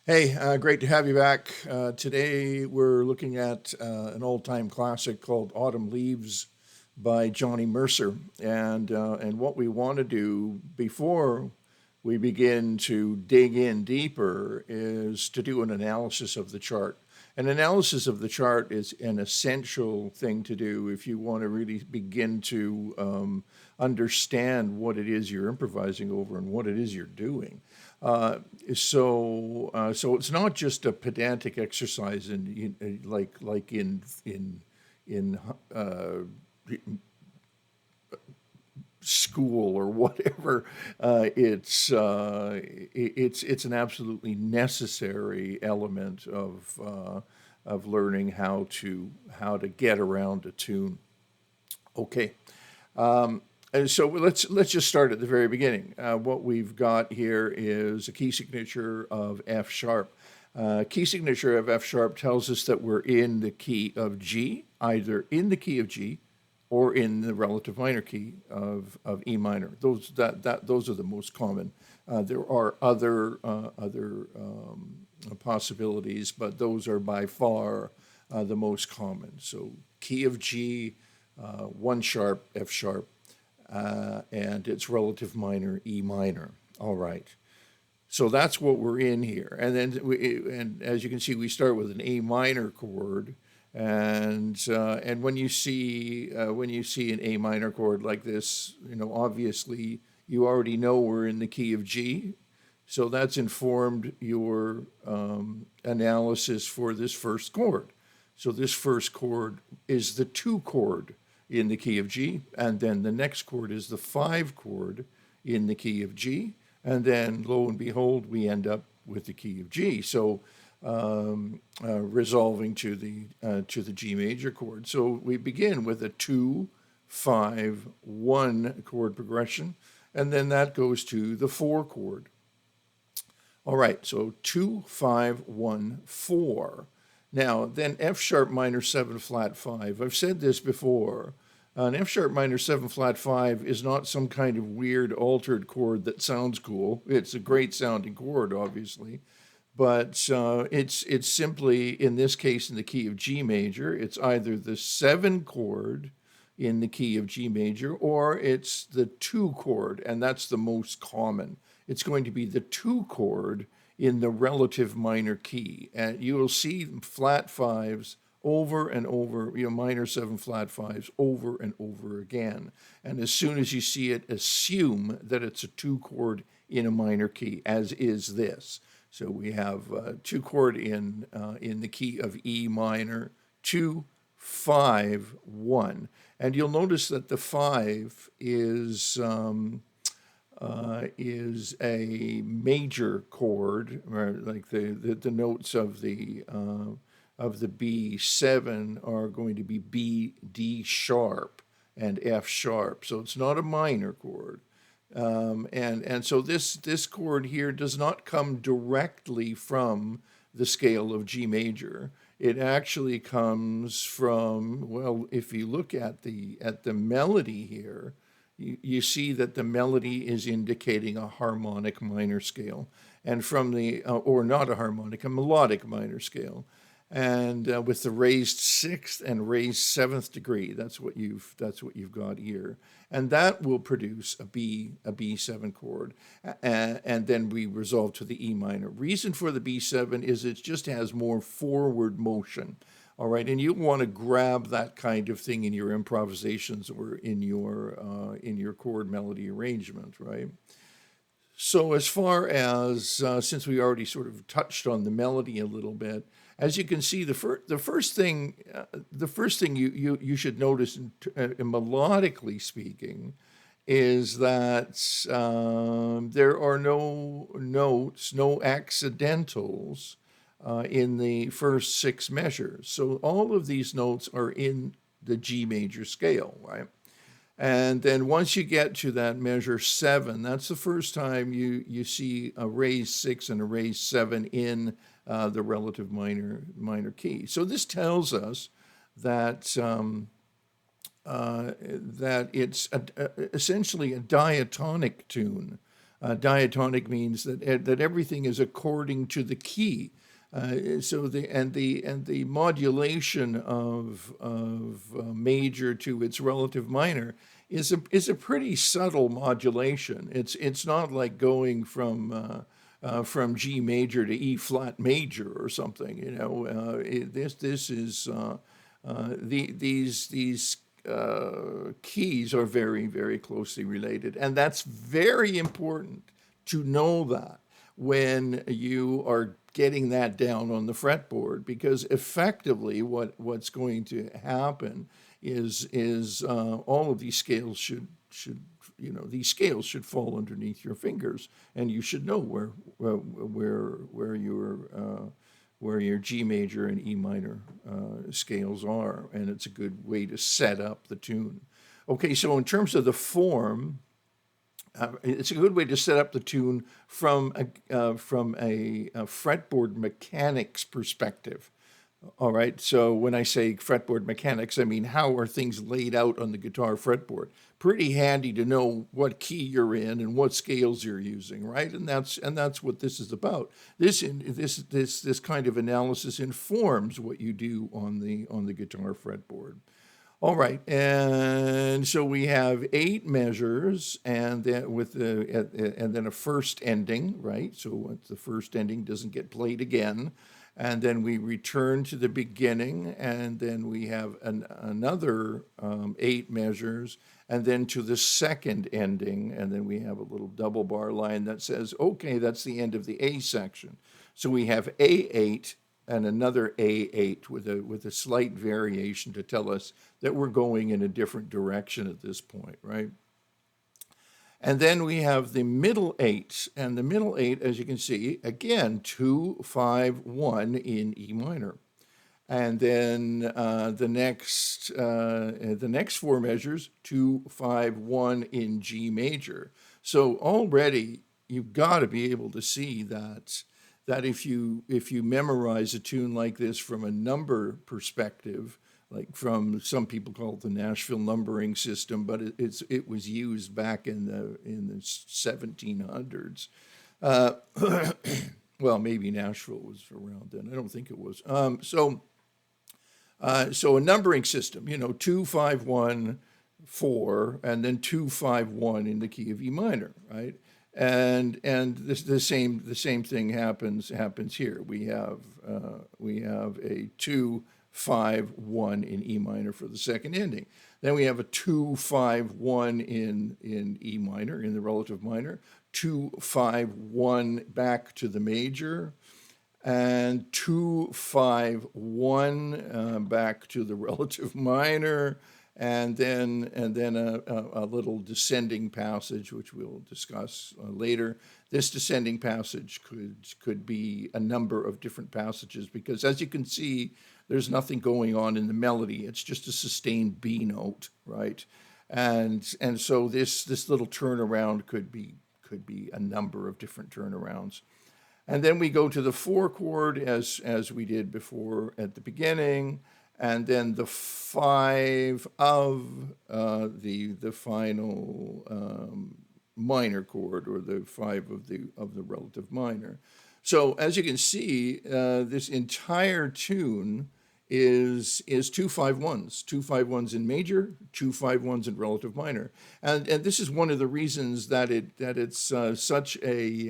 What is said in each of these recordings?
Hey, great to have you back. Today we're looking at an old-time classic called "Autumn Leaves" by Johnny Mercer, and what we want to do before we begin to dig in deeper is to do an analysis of the chart. An analysis of the chart is an essential thing to do if you want to really begin to understand what it is you're improvising over and what it is you're doing. Uh, so it's not just a pedantic exercise like in school or whatever. It's an absolutely necessary element of learning how to get around a tune. Okay. And so let's just start at the very beginning. What we've got here is a key signature of F sharp. Key signature of F sharp tells us that we're in the key of G, either in the key of G or in the relative minor key of E minor. Those are the most common. There are other possibilities, but those are by far the most common. So key of G, 1 sharp, F sharp, and its relative minor, E minor. All right. So that's what we're in here. And as you can see, we start with an A minor chord. And when you see an A minor chord like this, obviously you already know we're in the key of G. So that's informed your analysis for this first chord. So this first chord is the 2 chord in the key of G, and then the next chord is the 5 chord in the key of G, and then lo and behold, we end up with the key of G. So resolving to the G major chord. So we begin with a 2, 5, 1 chord progression, and then that goes to the 4 chord. All right, so 2, 5, 1, 4. Now, then F sharp minor 7 flat 5. I've said this before. An F sharp minor 7 flat 5 is not some kind of weird altered chord that sounds cool. It's a great sounding chord, obviously. But it's simply, in this case, in the key of G major. It's either the 7 chord in the key of G major, or it's the 2 chord, and that's the most common. It's going to be the 2 chord in the relative minor key. And you will see flat 5s over and over, minor 7 flat 5s over and over again. And as soon as you see it, assume that it's a 2 chord in a minor key, as is this. So we have 2 chord in the key of E minor, 2, 5, 1. And you'll notice that the 5 is a major chord, or like the notes of the B7 are going to be B, D sharp, and F sharp. So it's not a minor chord. And so this chord here does not come directly from the scale of G major. It actually comes from, well, if you look at the melody here, you see that the melody is indicating a harmonic minor scale, and from the or not a harmonic, a melodic minor scale, and with the raised 6th and raised 7th degree. That's what you've got here, and that will produce a B7 chord, and then we resolve to the E minor. Reason for the B7 is it just has more forward motion. All right, and you want to grab that kind of thing in your improvisations or in your chord melody arrangement, right? So as far as since we already sort of touched on the melody a little bit, as you can see, the first thing you should notice, melodically speaking, is that there are no notes, no accidentals in the first 6 measures. So all of these notes are in the G major scale, right? And then once you get to that measure 7, that's the first time you see a raised 6 and a raised 7 in the relative minor key. So this tells us that that it's essentially a diatonic tune. Diatonic means that everything is according to the key. So the modulation of major to its relative minor is a pretty subtle modulation. It's not like going from G major to E flat major or something. This is these keys are very, very closely related. And that's very important to know that when you are getting that down on the fretboard, because effectively what's going to happen is all of these scales should these scales should fall underneath your fingers, and you should know where your G major and E minor scales are, and it's a good way to set up the tune. Okay, so in terms of the form, it's a good way to set up the tune from a fretboard mechanics perspective. All right, so when I say fretboard mechanics, I mean how are things laid out on the guitar fretboard. Pretty handy to know what key you're in and what scales you're using, right? And that's what this is about. This kind of analysis informs what you do on the guitar fretboard. All right, and so we have 8 measures, and then and then a first ending, right? So once the first ending doesn't get played again, and then we return to the beginning, and then we have another 8 measures, and then to the second ending, and then we have a little double bar line that says, okay, that's the end of the A section. So we have A8 and another A8 with a slight variation to tell us that we're going in a different direction at this point, right? And then we have the middle 8, and the middle 8, as you can see, again, 2, 5, 1 in E minor. And then the next 4 measures, 2, 5, 1 in G major. So already you've got to be able to see that if you memorize a tune like this from a number perspective, like from some people call it the Nashville numbering system, but it was used back in the 1700s. Well, maybe Nashville was around then. I don't think it was. So a numbering system, 2, 5, 1, 4, and then 2, 5, 1 in the key of E minor, right? And the same thing happens here. We have a 2, 5, 1 in E minor for the second ending. Then we have a 2, 5, 1 in E minor, in the relative minor, 2, 5, 1 back to the major, and 2, 5, 1 back to the relative minor, and then a little descending passage, which we'll discuss later. This descending passage could be a number of different passages, because as you can see, there's nothing going on in the melody. It's just a sustained B note, right? And so this little turnaround could be a number of different turnarounds. And then we go to the 4 chord as we did before at the beginning, and then the 5 of the final minor chord, or the 5 of the relative minor. So as you can see, this entire tune is 2 5 1s, 2 5 1s in major, 2 5 1s in relative minor, and this is one of the reasons that it's such a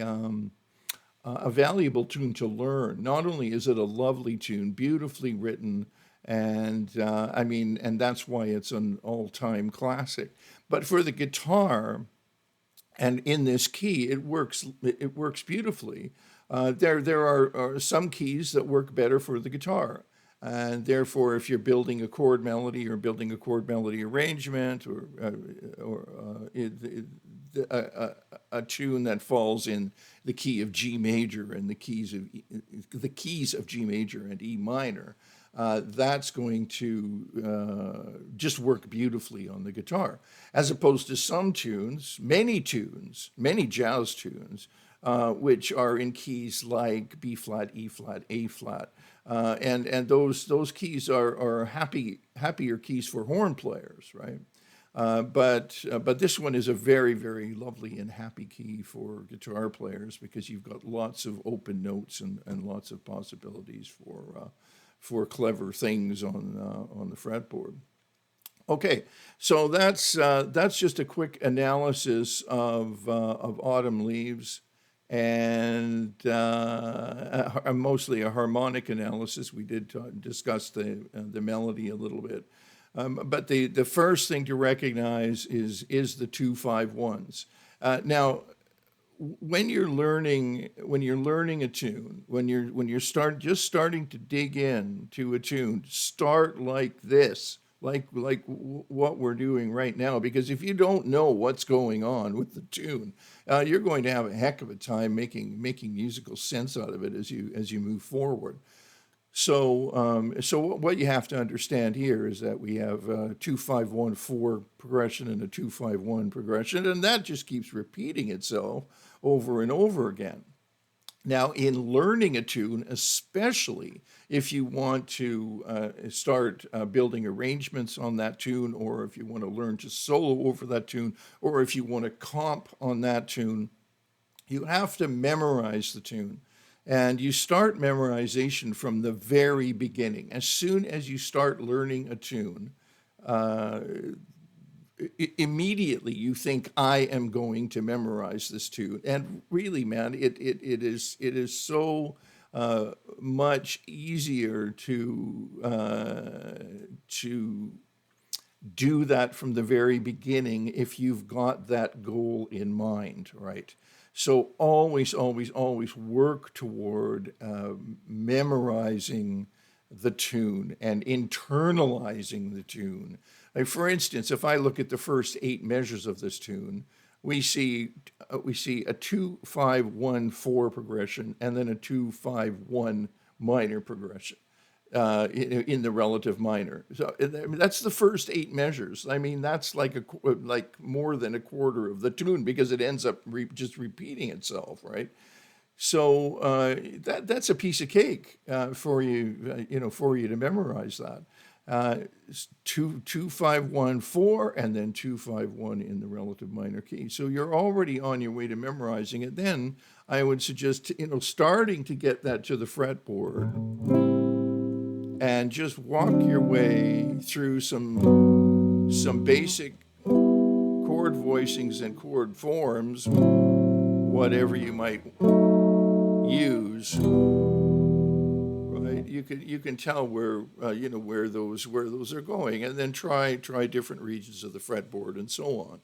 valuable tune to learn. Not only is it a lovely tune, beautifully written, and and that's why it's an all-time classic. But for the guitar, and in this key, it works beautifully. There are some keys that work better for the guitar, and therefore, if you're building a chord melody or building a chord melody arrangement, or a tune that falls in the key of G major and the keys of G major and E minor, that's going to just work beautifully on the guitar, as opposed to some tunes, many jazz tunes, which are in keys like B flat, E flat, A flat, and those keys are happier keys for horn players, right? But this one is a very, very lovely and happy key for guitar players because you've got lots of open notes and lots of possibilities for clever things on the fretboard. Okay, so that's just a quick analysis of Autumn Leaves, and mostly a harmonic analysis. We did discuss the melody a little bit, but the first thing to recognize is the 2-5-1s. Now, when you're learning a tune, when you're starting to dig in to a tune, start like this, like what we're doing right now. Because if you don't know what's going on with the tune, you're going to have a heck of a time making musical sense out of it as you move forward. So what you have to understand here is that we have a 2-5-1-4 progression and a 2-5-1 progression, and that just keeps repeating itself over and over again. Now, in learning a tune, especially if you want to start building arrangements on that tune, or if you want to learn to solo over that tune, or if you want to comp on that tune, you have to memorize the tune. And you start memorization from the very beginning. As soon as you start learning a tune, immediately you think, I am going to memorize this tune. And really, man, it is so much easier to do that from the very beginning if you've got that goal in mind, right? So always, always, always work toward memorizing the tune and internalizing the tune. Like for instance, if I look at the first 8 measures of this tune, we see a 2-5-1-4 progression and then a 2-5-1 minor progression in the relative minor. So I mean, that's the first 8 measures. I mean, that's like more than a quarter of the tune because it ends up just repeating itself, right? So that's a piece of cake for you, for you to memorize that. 2-5-1-4 and then 2-5-1 in the relative minor key. So you're already on your way to memorizing it. Then I would suggest, starting to get that to the fretboard and just walk your way through some basic chord voicings and chord forms, whatever you might use. Right, you can tell where where those are going, and then try different regions of the fretboard and so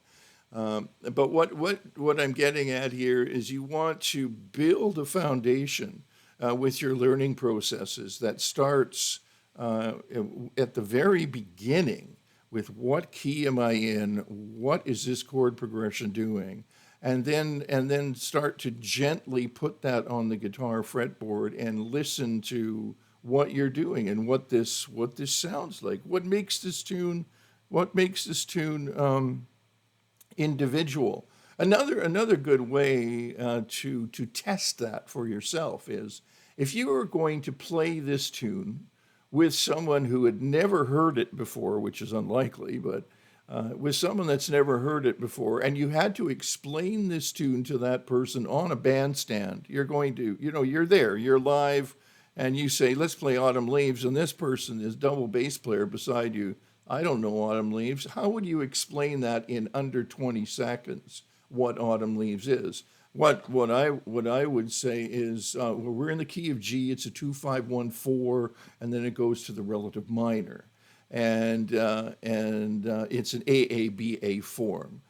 on. But what I'm getting at here is you want to build a foundation with your learning processes that starts at the very beginning with what key am I in, what is this chord progression doing, and then start to gently put that on the guitar fretboard and listen to what you're doing and what this sounds like. What makes this tune individual. Another good way to test that for yourself is if you are going to play this tune with someone who had never heard it before, which is unlikely, but with someone that's never heard it before, and you had to explain this tune to that person on a bandstand. You're going to, you're there, you're live, and you say, let's play Autumn Leaves, and this person is double bass player beside you. I don't know Autumn Leaves. How would you explain that in under 20 seconds, what Autumn Leaves is? What I would say is we're in the key of G. It's a 2-5-1-4, and then it goes to the relative minor, and it's an AABA form.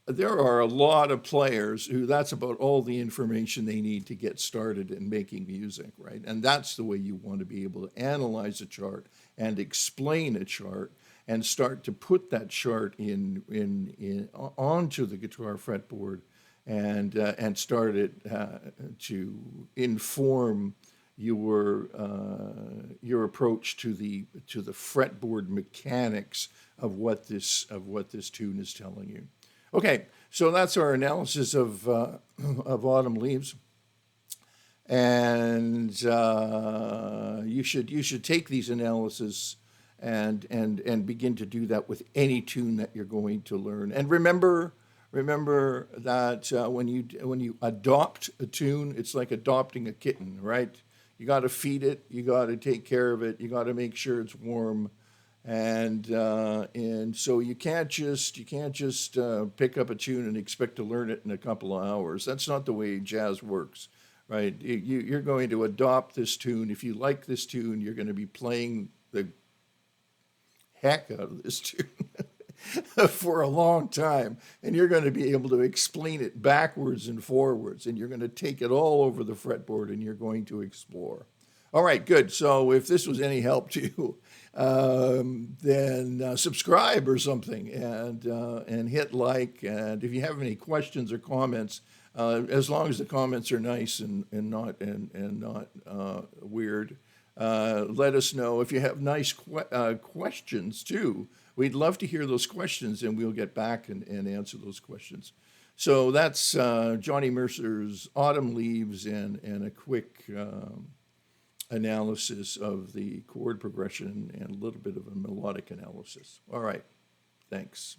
There are a lot of players who that's about all the information they need to get started in making music, right? And that's the way you want to be able to analyze a chart and explain a chart and start to put that chart in onto the guitar fretboard and start it to inform your approach to the fretboard mechanics of what this tune is telling you. Okay, so that's our analysis of Autumn Leaves, and you should take these analyses and begin to do that with any tune that you're going to learn. And remember that when you adopt a tune, it's like adopting a kitten, right? You got to feed it, you got to take care of it, you got to make sure it's warm, and so you can't just pick up a tune and expect to learn it in a couple of hours. That's not the way jazz works, right? You're going to adopt this tune. If you like this tune, you're going to be playing the heck out of this tune for a long time, and you're going to be able to explain it backwards and forwards, and you're going to take it all over the fretboard, and you're going to explore. All right, good. So if this was any help to you, then subscribe or something, and hit like. And if you have any questions or comments, as long as the comments are nice and not weird, let us know. If you have nice questions too, we'd love to hear those questions, and we'll get back and answer those questions. So that's Johnny Mercer's Autumn Leaves and a quick analysis of the chord progression and a little bit of a melodic analysis. All right, thanks.